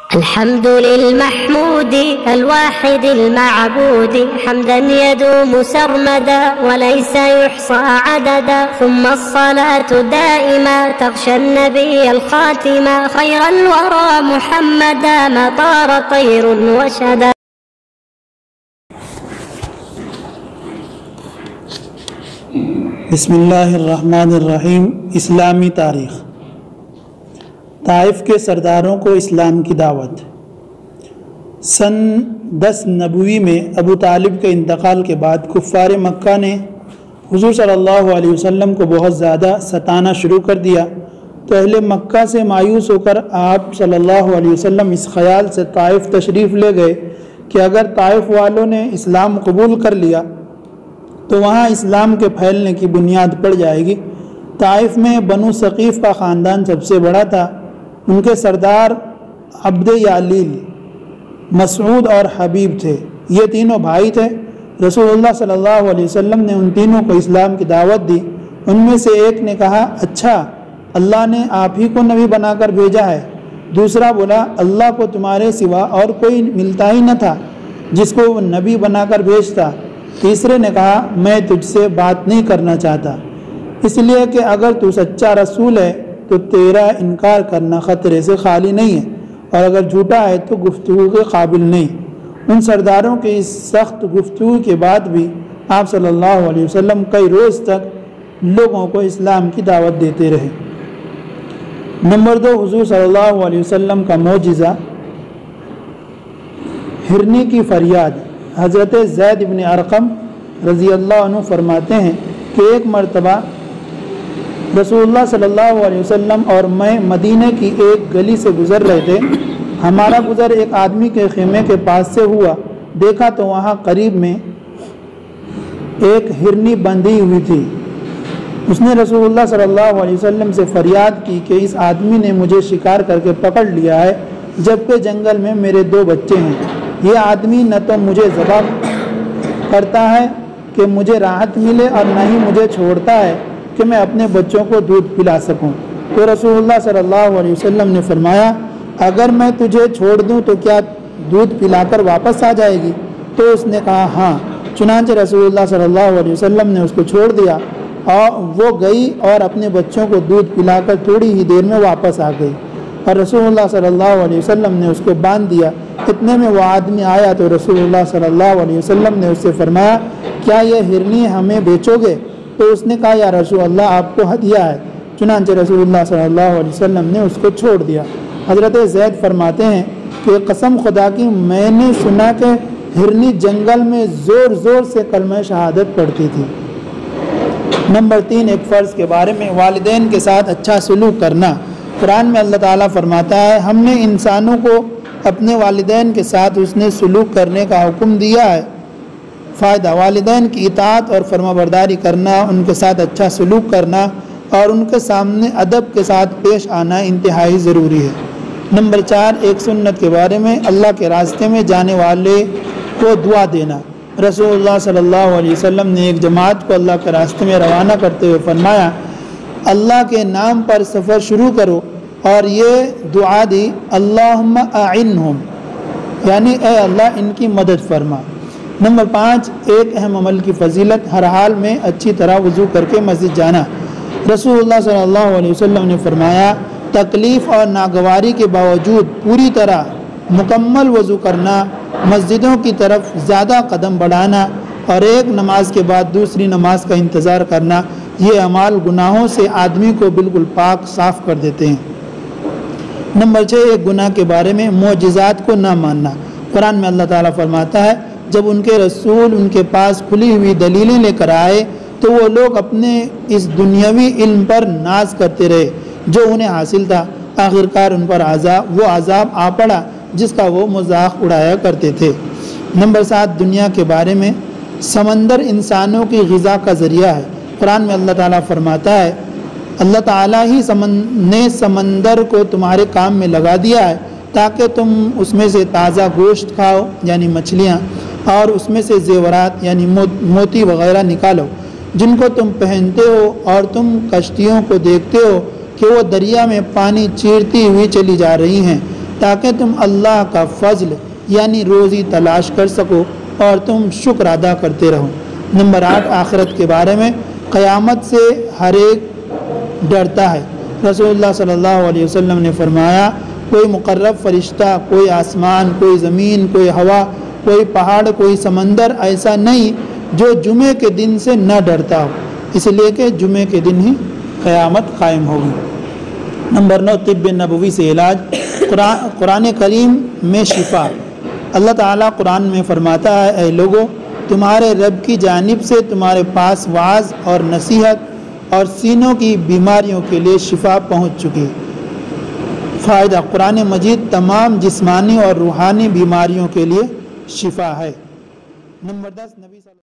الحمد للمحمود الواحد المعبود حمدا يدوم سرمدا وليس يحصى عددا ثم الصلاة دائما تغشى النبي الخاتما خير الورى محمدا ما طار طير وشدا. بسم اللہ الرحمن الرحیم. اسلامی تاریخ. طائف کے سرداروں کو اسلام کی دعوت. سن 10 نبوی میں ابو طالب کے انتقال کے بعد کفار مکہ نے حضور صلی اللہ علیہ وسلم کو بہت زیادہ ستانا شروع کر دیا، تو اہل مکہ سے مایوس ہو کر آپ صلی اللہ علیہ وسلم اس خیال سے طائف تشریف لے گئے کہ اگر طائف والوں نے اسلام قبول کر لیا تو وہاں اسلام کے پھیلنے کی بنیاد پڑ جائے گی. طائف میں بنو ثقیف کا خاندان سب سے بڑا تھا. ان کے سردار عبد یعلیل، مسعود اور حبیب تھے. یہ تینوں بھائی تھے. رسول اللہ صلی اللہ علیہ وسلم نے ان تینوں کو اسلام کی دعوت دی. ان میں سے ایک نے کہا، اچھا اللہ نے آپ ہی کو نبی بنا کر بھیجا ہے. دوسرا بولا، اللہ کو تمہارے سوا اور کوئی ملتا ہی نہ تھا جس کو وہ نبی بنا کر بھیجتا. تیسرے نے کہا، میں تجھ سے بات نہیں کرنا چاہتا، اس لیے کہ اگر تو سچا رسول ہے تو تیرا انکار کرنا خطرے سے خالی نہیں ہے، اور اگر جھوٹا ہے تو گفتگو کے قابل نہیں. ان سرداروں کی اس سخت گفتگو کے بعد بھی آپ صلی اللہ علیہ وسلم کئی روز تک لوگوں کو اسلام کی دعوت دیتے رہے. نمبر 2، حضور صلی اللہ علیہ وسلم کا معجزہ، ہرنی کی فریاد. حضرت زید بن ارقم رضی اللہ عنہ فرماتے ہیں کہ ایک مرتبہ رسول اللہ صلی اللہ علیہ وسلم اور میں مدینہ کی ایک گلی سے گزر رہے تھے. ہمارا گزر ایک آدمی کے خیمے کے پاس سے ہوا. دیکھا تو وہاں قریب میں ایک ہرنی بندھی ہوئی تھی. اس نے رسول اللہ صلی اللہ علیہ وسلم سے فریاد کی کہ اس آدمی نے مجھے شکار کر کے پکڑ لیا ہے، جبکہ جنگل میں میرے 2 بچے ہیں. یہ آدمی نہ تو مجھے ذبح کرتا ہے کہ مجھے راحت ملے، اور نہ ہی مجھے چھوڑتا ہے کہ میں اپنے بچوں کو دودھ پلا سکوں. تو رسول اللہ صلی اللہ علیہ وسلم نے فرمایا، اگر میں تجھے چھوڑ دوں تو کیا دودھ پلا کر واپس آ جائے گی؟ تو اس نے کہا ہاں. چنانچہ رسول اللہ صلی اللہ علیہ وسلم نے اس کو چھوڑ دیا، اور وہ گئی اور اپنے بچوں کو دودھ پلا کر تھوڑی ہی دیر میں واپس آ گئی، اور رسول اللہ صلی اللہ علیہ وسلم نے اس کو باندھ دیا. اتنے میں وہ آدمی آیا تو رسول اللہ صلی اللہ علیہ وسلم نے اس سے فرمایا، کیا یہ ہرنی ہمیں بیچو گے؟ تو اس نے کہا، یا رسول اللہ آپ کو ہدیہ ہے. چنانچہ رسول اللہ صلی اللہ علیہ وسلم نے اس کو چھوڑ دیا. حضرت زید فرماتے ہیں کہ قسم خدا کی میں نے سنا کہ ہرنی جنگل میں زور زور سے کلمہ شہادت پڑھتی تھی. نمبر 3، ایک فرض کے بارے میں، والدین کے ساتھ اچھا سلوک کرنا. قرآن میں اللہ تعالیٰ فرماتا ہے، ہم نے انسانوں کو اپنے والدین کے ساتھ حسن سلوک کرنے کا حکم دیا ہے. فائدہ، والدین کی اطاعت اور فرما برداری کرنا، ان کے ساتھ اچھا سلوک کرنا اور ان کے سامنے ادب کے ساتھ پیش آنا انتہائی ضروری ہے. نمبر 4، ایک سنت کے بارے میں، اللہ کے راستے میں جانے والے کو دعا دینا. رسول اللہ صلی اللہ علیہ وسلم نے ایک جماعت کو اللہ کے راستے میں روانہ کرتے ہوئے فرمایا، اللہ کے نام پر سفر شروع کرو، اور یہ دعا دی، اللہم اعنہم، یعنی اے اللہ ان کی مدد فرما. نمبر 5، ایک اہم عمل کی فضیلت، ہر حال میں اچھی طرح وضو کر کے مسجد جانا. رسول اللہ صلی اللہ علیہ وسلم نے فرمایا، تکلیف اور ناگواری کے باوجود پوری طرح مکمل وضو کرنا، مسجدوں کی طرف زیادہ قدم بڑھانا، اور ایک نماز کے بعد دوسری نماز کا انتظار کرنا، یہ اعمال گناہوں سے آدمی کو بالکل پاک صاف کر دیتے ہیں. نمبر 6، ایک گناہ کے بارے میں، معجزات کو نہ ماننا. قرآن میں اللہ تعالیٰ فرماتا ہے، جب ان کے رسول ان کے پاس کھلی ہوئی دلیلیں لے کر آئے تو وہ لوگ اپنے اس دنیاوی علم پر ناز کرتے رہے جو انہیں حاصل تھا. آخرکار ان پر وہ عذاب آ پڑا جس کا وہ مذاق اڑایا کرتے تھے. نمبر 7، دنیا کے بارے میں، سمندر انسانوں کی غذا کا ذریعہ ہے. قرآن میں اللہ تعالیٰ فرماتا ہے، اللہ تعالیٰ ہی نے سمندر کو تمہارے کام میں لگا دیا ہے تاکہ تم اس میں سے تازہ گوشت کھاؤ، یعنی مچھلیاں، اور اس میں سے زیورات یعنی موتی وغیرہ نکالو جن کو تم پہنتے ہو، اور تم کشتیوں کو دیکھتے ہو کہ وہ دریا میں پانی چیرتی ہوئی چلی جا رہی ہیں، تاکہ تم اللہ کا فضل یعنی روزی تلاش کر سکو اور تم شکر ادا کرتے رہو۔ نمبر 8، آخرت کے بارے میں، قیامت سے ہر ایک ڈرتا ہے۔ رسول اللہ صلی اللہ علیہ وسلم نے فرمایا، کوئی مقرب فرشتہ، کوئی آسمان، کوئی زمین، کوئی ہوا، کوئی پہاڑ، کوئی سمندر ایسا نہیں جو جمعے کے دن سے نہ ڈرتا ہو، اس لیے کہ جمعے کے دن ہی قیامت قائم ہوگی۔ نمبر 9، طب نبوی سے علاج، قرآن کریم میں شفا۔ اللہ تعالیٰ قرآن میں فرماتا ہے، اے لوگو، تمہارے رب کی جانب سے تمہارے پاس وعظ اور نصیحت اور سینوں کی بیماریوں کے لیے شفا پہنچ چکی۔ فائدہ، قرآن مجید تمام جسمانی اور روحانی بیماریوں کے لیے شفا ہے۔ نمبر 10، نبی صلی اللہ